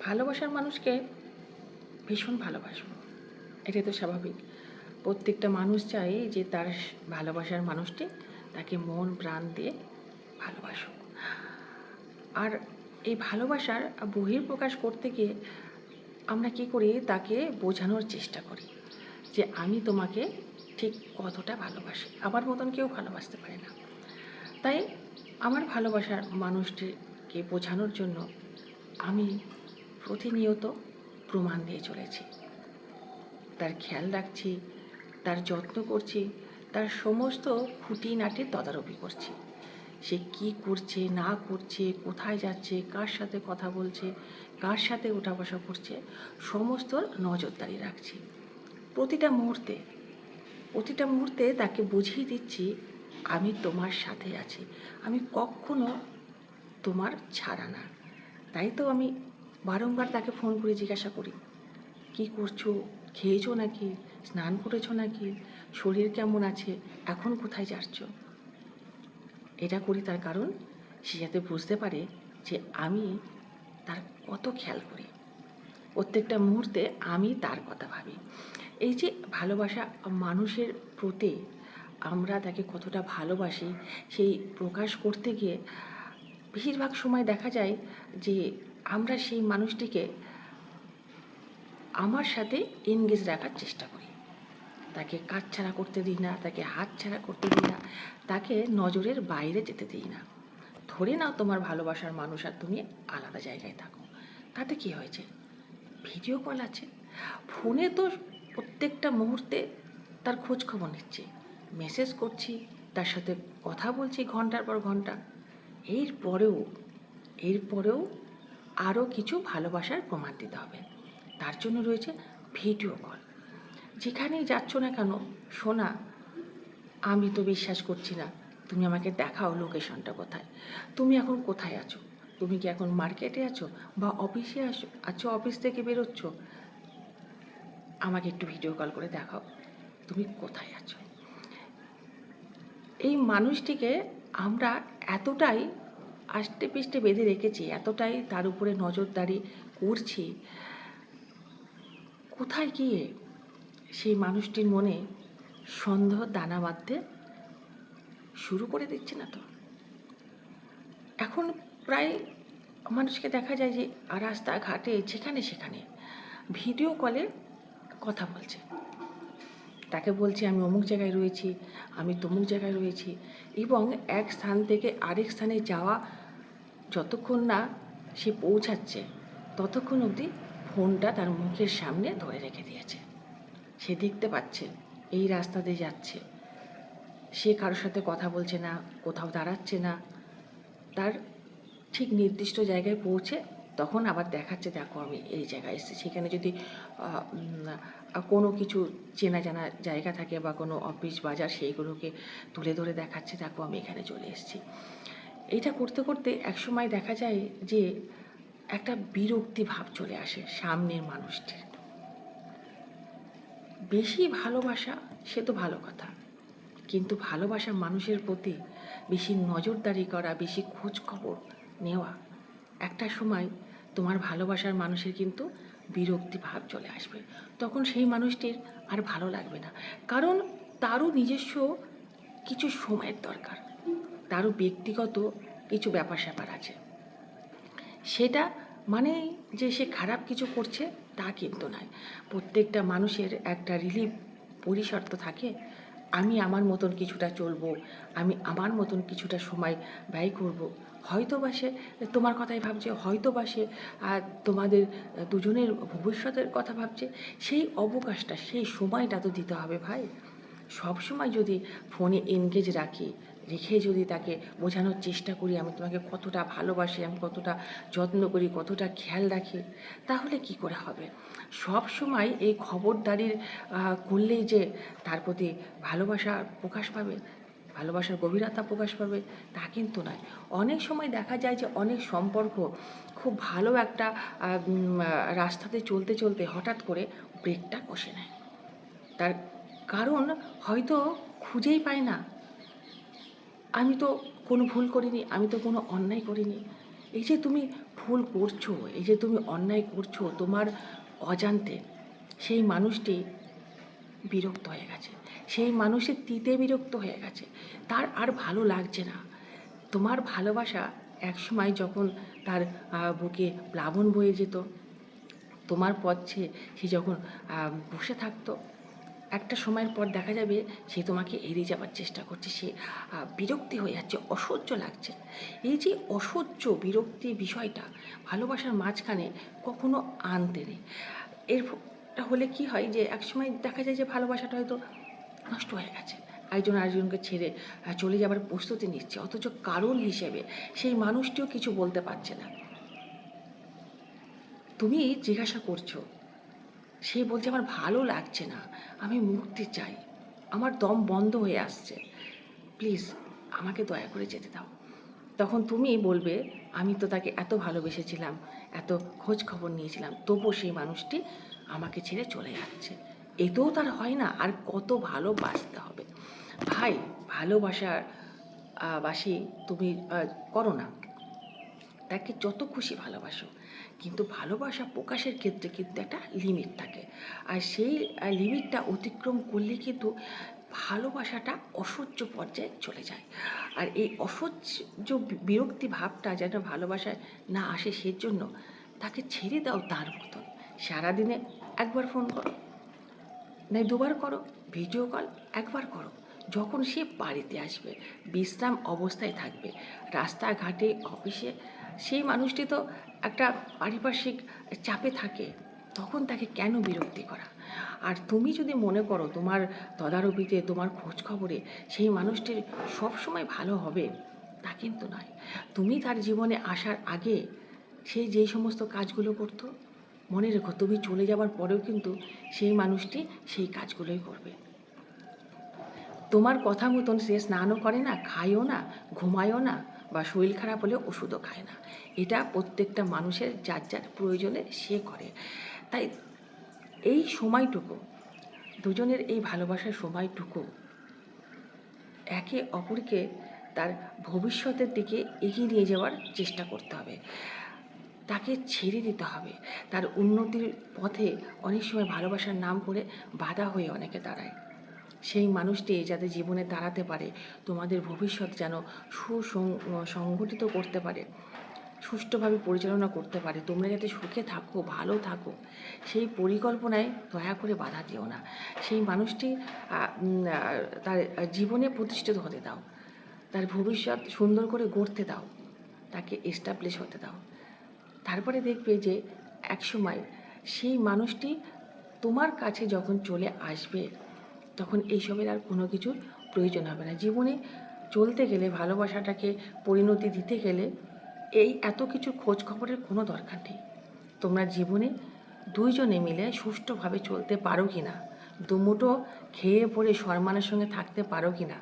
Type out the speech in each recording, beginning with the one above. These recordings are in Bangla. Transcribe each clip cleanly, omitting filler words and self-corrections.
ভালোবাসার মানুষকে ভীষণ ভালোবাসবো, এটাই তো স্বাভাবিক। প্রত্যেকটা মানুষ চায় যে তার ভালোবাসার মানুষটি তাকে মন প্রাণ দিয়ে ভালোবাসুক। আর এই ভালোবাসার বহিঃপ্রকাশ করতে গিয়ে আমরা কী করি, তাকে বোঝানোর চেষ্টা করি যে আমি তোমাকে ঠিক কতটা ভালোবাসি। আমার মতন কেউ ভালোবাসতে পারে না। তাই আমার ভালোবাসার মানুষটিকে বোঝানোর জন্য আমি প্রতিনিয়ত প্রমাণ দিয়ে চলেছি। তার খেয়াল রাখছি, তার যত্ন করছি, তার সমস্ত খুঁটিনাটির তদারকি করছি। সে কি করছে না করছে, কোথায় যাচ্ছে, কার সাথে কথা বলছে, কার সাথে ওঠা বসা করছে, সমস্ত নজরদারি রাখছি। প্রতিটা মুহূর্তে তাকে বুঝিয়ে দিচ্ছি আমি তোমার সাথে আছি, আমি কখনো তোমার ছাড়া না। তাই তো আমি বারংবার তাকে ফোন করে জিজ্ঞাসা করি, কি করছো, খেয়েছো নাকি, স্নান করেছো নাকি, শরীর কেমন আছে, এখন কোথায় যাচ্ছ। এটা করি তার কারণ সে যাতে বুঝতে পারে যে আমি তার কত খেয়াল করি। প্রত্যেকটা মুহূর্তে আমি তার কথা ভাবি। এই যে ভালোবাসা মানুষের প্রতি আমরা তাকে কতটা ভালোবাসি, সেই প্রকাশ করতে গিয়ে বেশিরভাগ সময় দেখা যায় যে আমরা সেই মানুষটিকে আমার সাথে এনগেজ রাখার চেষ্টা করি। তাকে কাজ ছাড়া করতে দিই না, তাকে হাত ছাড়া করতে দিই না, তাকে নজরের বাইরে যেতে দিই না। ধরে নাও তোমার ভালোবাসার মানুষ আর তুমি আলাদা জায়গায় থাকো, তাতে কি হয়েছে? ভিডিও কল আছে, ফোনে তো প্রত্যেকটা মুহূর্তে তার খোঁজ খবর নিচ্ছি, মেসেজ করছি, তার সাথে কথা বলছি ঘন্টার পর ঘন্টা। এরপরেও আরও কিছু ভালোবাসার প্রমাণ দিতে হবে। তার জন্য রয়েছে ভিডিও কল। যেখানেই যাচ্ছ না কেন, শোনা আমি তো বিশ্বাস করছি না, তুমি আমাকে দেখাও লোকেশনটা কোথায়, তুমি এখন কোথায় আছো, তুমি কি এখন মার্কেটে আছো বা অফিসে আছো, অফিস থেকে বেরোচ্ছ, আমাকে একটু ভিডিও কল করে দেখাও তুমি কোথায় আছো। এই মানুষটিকে আমরা এতটাই আষ্টে পিষ্টে বেঁধে রেখেছি, এতটাই তার উপরে নজরদারি করছি, কোথায় গিয়ে সেই মানুষটির মনে সন্দেহ দানা বাঁধতে শুরু করে দিচ্ছে না তো। এখন প্রায় মানুষকে দেখা যায় যে রাস্তাঘাটে যেখানে সেখানে ভিডিও কলে কথা বলছে, তাকে বলছে আমি অমুক জায়গায় রয়েছি, আমি তমুক জায়গায় রয়েছি, এবং এক স্থান থেকে আরেক স্থানে যাওয়া যতক্ষণ না সে পৌঁছাচ্ছে ততক্ষণ অবধি ফোনটা তার মুখের সামনে ধরে রেখে দিয়েছে। সে দেখতে পাচ্ছে এই রাস্তা দিয়ে যাচ্ছে, সে কারোর সাথে কথা বলছে না, কোথাও দাঁড়াচ্ছে না, তার ঠিক নির্দিষ্ট জায়গায় পৌঁছে তখন আবার দেখাচ্ছে দেখো আমি এই জায়গায় এসেছি। সেখানে যদি কোনো কিছু চেনা জানা জায়গা থাকে বা কোনো অফিস বাজার, সেইগুলোকে তুলে ধরে দেখাচ্ছে দেখো আমি এখানে চলে এসেছি। এটা করতে করতে একসময় দেখা যায় যে একটা বিরক্তি ভাব চলে আসে সামনের মানুষটির। বেশি ভালোবাসা সে তো ভালো কথা, কিন্তু ভালোবাসা মানুষের প্রতি বেশি নজরদারি করা, বেশি খোঁজ খবর নেওয়া, একটা সময় তোমার ভালোবাসার মানুষের কিন্তু বিরক্তি ভাব চলে আসবে। তখন সেই মানুষটির আর ভালো লাগবে না, কারণ তারও নিজস্ব কিছু সময়ের দরকার, তারও ব্যক্তিগত কিছু ব্যাপার স্যাপার আছে। সেটা মানে যে সে খারাপ কিছু করছে তা কিন্তু নয়। প্রত্যেকটা মানুষের একটা রিলিফ পরিসর তো থাকে। আমি আমার মতন কিছুটা চলবো, আমি আমার মতন কিছুটা সময় ব্যয় করব। হয়তো বা সে তোমার কথাই ভাবছে, হয়তো বা সে তোমাদের দুজনের ভবিষ্যতের কথা ভাবছে। সেই অবকাশটা, সেই সময়টা তো দিতে হবে ভাই। সব সময় যদি ফোনে এনগেজ রেখে যদি তাকে বোঝানোর চেষ্টা করি আমি তোমাকে কতটা ভালোবাসি, আমি কতটা যত্ন করি, কতটা খেয়াল রাখি, তাহলে কি করে হবে? সব সময় এই খবরদারির করলেই যে তার প্রতি ভালোবাসা প্রকাশ পাবে, ভালোবাসার গভীরতা প্রকাশ পাবে, তা কিন্তু নয়। অনেক সময় দেখা যায় যে অনেক সম্পর্ক খুব ভালো একটা রাস্তাতে চলতে চলতে হঠাৎ করে ব্রেকটা কষে নেয়। তার কারণ হয়তো খুঁজেই পায় না, আমি তো কোনো ভুল করিনি, আমি তো কোনো অন্যায় করিনি। এই যে তুমি ভুল করছো, এই যে তুমি অন্যায় করছো তোমার অজান্তে, সেই মানুষটি বিরক্ত হয়ে গেছে, সেই মানুষের বিরক্ত হয়ে গেছে, তার আর ভালো লাগছে না। তোমার ভালোবাসা একসময় যখন তার বুকে প্লাবন বয়ে যেত, তোমার পথে সে যখন বসে থাকতো, একটা সময়ের পর দেখা যাবে সে তোমাকে এড়িয়ে যাবার চেষ্টা করছে, সে বিরক্তি হয়ে যাচ্ছে, অসহ্য লাগছে। এই যে অসহ্য বিরক্তি বিষয়টা ভালোবাসার মাঝখানে কখনো আনতে নেই। এর হলে কি হয় যে একসময় দেখা যায় যে ভালোবাসাটা হয়তো নষ্ট হয়ে গেছে, একজন আরেকজনকে ছেড়ে চলে যাবার প্রস্তুতি নিচ্ছে, অথচ কারণ হিসেবে সেই মানুষটিও কিছু বলতে পারছে না। তুমি জিজ্ঞাসা করছো, সে বলছে আমার ভালো লাগছে না, আমি মুক্তি চাই, আমার দম বন্ধ হয়ে আসছে, প্লিজ আমাকে দয়া করে যেতে দাও। তখন তুমি বলবে আমি তো তাকে এত ভালোবেসেছিলাম, এত খোঁজ খবর নিয়েছিলাম, তবুও সেই মানুষটি আমাকে ছেড়ে চলে যাচ্ছে। এতেও তার হয় না, আর কত ভালোবাসতে হবে। ভাই, ভালোবাসার বাসি তুমি করো না, তাকে যত খুশি ভালোবাসো, কিন্তু ভালোবাসা প্রকাশের ক্ষেত্রে কিন্তু একটা লিমিট থাকে, আর সেই লিমিটটা অতিক্রম করলে কিন্তু ভালোবাসাটা অসহ্য পর্যায়ে চলে যায়। আর এই অসহ্য বিরক্তি ভাবটা যেন ভালোবাসায় না আসে, সেজন্য তাকে ছেড়ে দাও তার মতন। সারাদিনে একবার ফোন করো, নয় দুবার করো, ভিডিও কল একবার করো, যখন সে বাড়িতে আসবে, বিশ্রাম অবস্থায় থাকবে, রাস্তাঘাটে অফিসে, সেই মানুষটি তো একটা পারিপার্শ্বিক চাপে থাকে, তখন তাকে কেন বিরক্তি করা? আর তুমি যদি মনে করো তোমার তদারকিতে, তোমার খোঁজ খবরে সেই মানুষটির সবসময় ভালো হবে, তা কিন্তু নয়। তুমি তার জীবনে আসার আগে সে যেই সমস্ত কাজগুলো করতো, মনে রেখো তুমি চলে যাবার পরেও কিন্তু সেই মানুষটি সেই কাজগুলোই করবে। তোমার কথা মতন সে স্নানও করে না, খায়ও না, ঘুমায়ও না, বা শরীর খারাপ হলে ওষুধও খায় না। এটা প্রত্যেকটা মানুষের যার যার প্রয়োজনে সে করে। তাই এই সময়টুকু, দুজনের এই ভালোবাসার সময়টুকু একে অপরকে তার ভবিষ্যতের দিকে এগিয়ে নিয়ে যাওয়ার চেষ্টা করতে হবে, তাকে ছেড়ে দিতে হবে। তার উন্নতির পথে অনেক সময় ভালোবাসার নাম করে বাধা হয়ে অনেকে দাঁড়ায়। সেই মানুষটি যাতে জীবনে দাঁড়াতে পারে, তোমাদের ভবিষ্যৎ যেন সুসংগঠিত করতে পারে, সুষ্ঠুভাবে পরিচালনা করতে পারে, তোমরা যাতে সুখে থাকো, ভালো থাকো, সেই পরিকল্পনায় দয়া করে বাধা দিও না। সেই মানুষটি তার জীবনে প্রতিষ্ঠিত হতে দাও, তার ভবিষ্যৎ সুন্দর করে গড়তে দাও, তাকে এস্টাবলিশ হতে দাও। তারপরে দেখবে যে একসময় সেই মানুষটি তোমার কাছে যখন চলে আসবে, তখন এইসবের আর কোনো কিছুর প্রয়োজন হবে না। জীবনে চলতে গেলে, ভালোবাসাটাকে পরিণতি দিতে গেলে এই এত কিছু খোঁজ খবরের কোনো দরকার নেই। তোমরা জীবনে দুইজনে মিলে সুষ্ঠুভাবে চলতে পারো কি না, দুমুঠো খেয়ে পড়ে সম্মানের সঙ্গে থাকতে পারো কি না,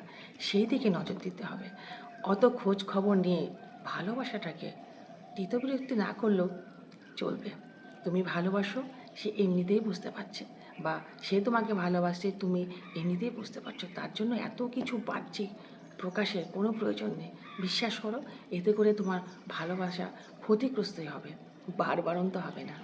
সেই দিকে নজর দিতে হবে। অত খোঁজ খবর নিয়ে ভালোবাসাটাকে তিতবিরক্তি না করলেও চলবে। তুমি ভালোবাসো, সে এমনিতেই বুঝতে পারছে, বা সে তোমাকে ভালোবাসে তুমি এমনিতেই বুঝতে পারছো, তার জন্য এত কিছু বাহ্যিক প্রকাশের কোনো প্রয়োজন নেই। বিশ্বাস করো, এতে করে তোমার ভালোবাসা ক্ষতিগ্রস্তই হবে, বারবারন্ত হবে না।